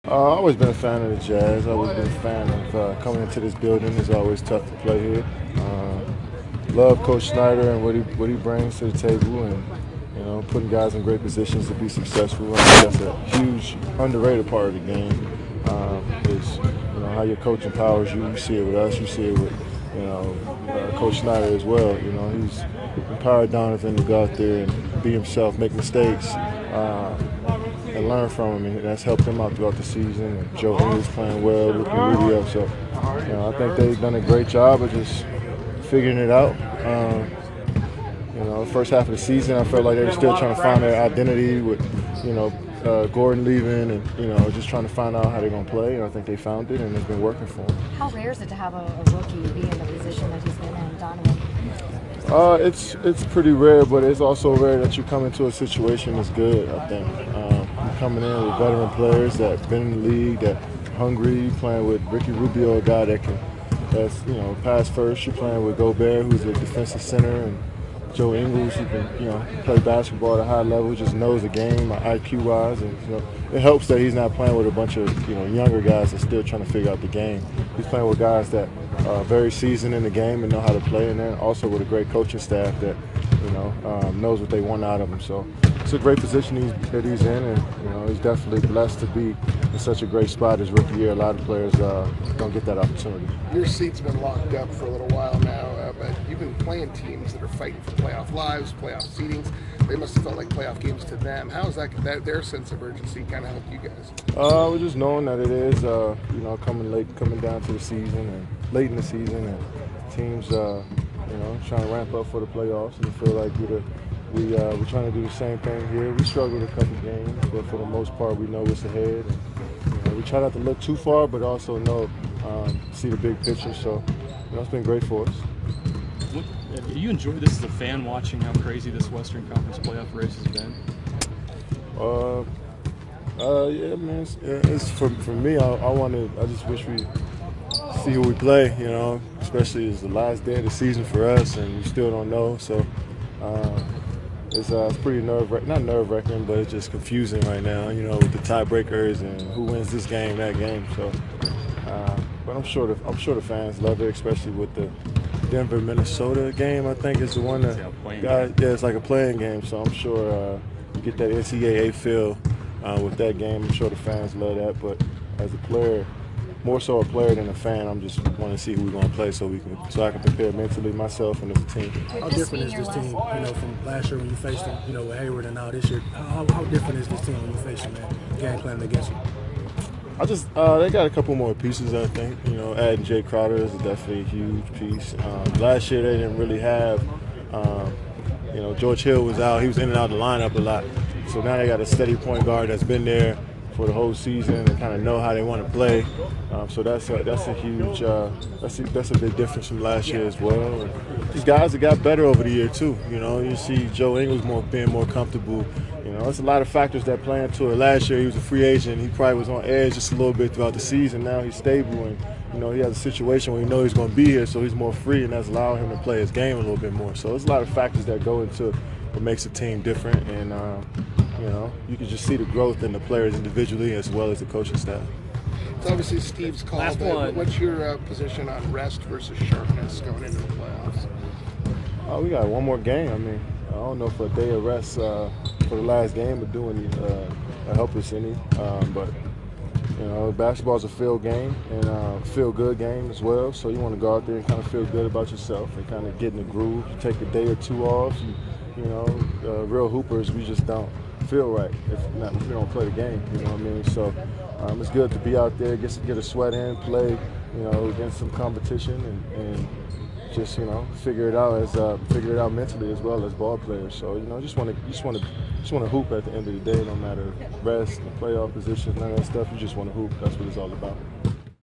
I've always been a fan of the Jazz. I've always been a fan of coming into this building. It's always tough to play here. Love Coach Snyder and what he brings to the table, and putting guys in great positions to be successful. I think that's a huge underrated part of the game. Is how your coach empowers you. You see it with us. You see it with Coach Snyder as well. He's empowered Donovan to go out there and be himself, make mistakes. And learn from him, and that's helped him out throughout the season. And Joe Ingles playing well, looking Rubio. So, I think they've done a great job of just figuring it out. The first half of the season, I felt like they were still trying to find their identity with, Gordon leaving, and just trying to find out how they're going to play. And I think they found it, and it's been working for them. How rare is it to have a rookie be in the position that he's been in, Donovan? It's pretty rare, but it's also rare that you come into a situation that's good. I think you're coming in with veteran players that have been in the league, that hungry. Playing with Ricky Rubio, a guy that's pass first. You're playing with Gobert, who's a defensive center, and Joe Ingles, who can play basketball at a high level, just knows the game IQ-wise, and it helps that he's not playing with a bunch of younger guys that's still trying to figure out the game. He's playing with guys that are very seasoned in the game and know how to play, and then also with a great coaching staff that knows what they want out of him. So it's a great position that he's in, and he's definitely blessed to be in such a great spot his rookie year. A lot of players don't get that opportunity. Your seat's been locked up for a little while now, but you've been playing teams that are fighting for playoff lives, playoff seedings. They must have felt like playoff games to them. How is that their sense of urgency kind of helped you guys? We're just knowing that it is, coming down to the season and late in the season, and teams, trying to ramp up for the playoffs. And I feel like we're trying to do the same thing here. We struggled a couple games, but for the most part, we know what's ahead. And, we try not to look too far, but also see the big picture. So, it's been great for us. Do you enjoy this as a fan, watching how crazy this Western Conference playoff race has been? Yeah, man. It's for me. I just wish we see who we play. Especially it's the last day of the season for us, and we still don't know. So it's pretty not nerve-wracking, but it's just confusing right now. With the tiebreakers and who wins this game, that game. So, but I'm sure the fans love it, especially with the Denver-Minnesota game. I think is the one that it's like a playing game. So I'm sure you get that NCAA feel with that game. I'm sure the fans love that. But as a player, more so a player than a fan, I'm just want to see who we're going to play so I can prepare mentally myself and as a team. How different is this team, from last year when you faced them, with Hayward and now this year? How different is this team when you face them and game plan against them? They got a couple more pieces, I think. Adding Jay Crowder is definitely a huge piece. Last year they didn't really have, George Hill was out. He was in and out of the lineup a lot. So now they got a steady point guard that's been there for the whole season and kind of know how they want to play. So that's a huge, that's a big difference from last year as well. And these guys have got better over the year too. You see Joe Ingles being more comfortable. There's a lot of factors that play into it. Last year he was a free agent. He probably was on edge just a little bit throughout the season. Now he's stable and he has a situation where he knows he's going to be here, so he's more free, and that's allowing him to play his game a little bit more. So there's a lot of factors that go into what makes a team different, and you can just see the growth in the players individually as well as the coaching staff. It's obviously Steve's call. Last one. What's your position on rest versus sharpness going into the playoffs? We got one more game. I don't know if a day of rest for the last game would do any help us any. But basketball's a field game and feel-good game as well. So you want to go out there and kind of feel good about yourself and kind of get in the groove. You take a day or two off. Real hoopers, we just don't feel right if we don't play the game. So it's good to be out there, get a sweat in, play, against some competition, and just figure it out mentally as well as ball players. So just want to hoop at the end of the day, no matter rest, the playoff positions, none of that stuff. You just want to hoop. That's what it's all about.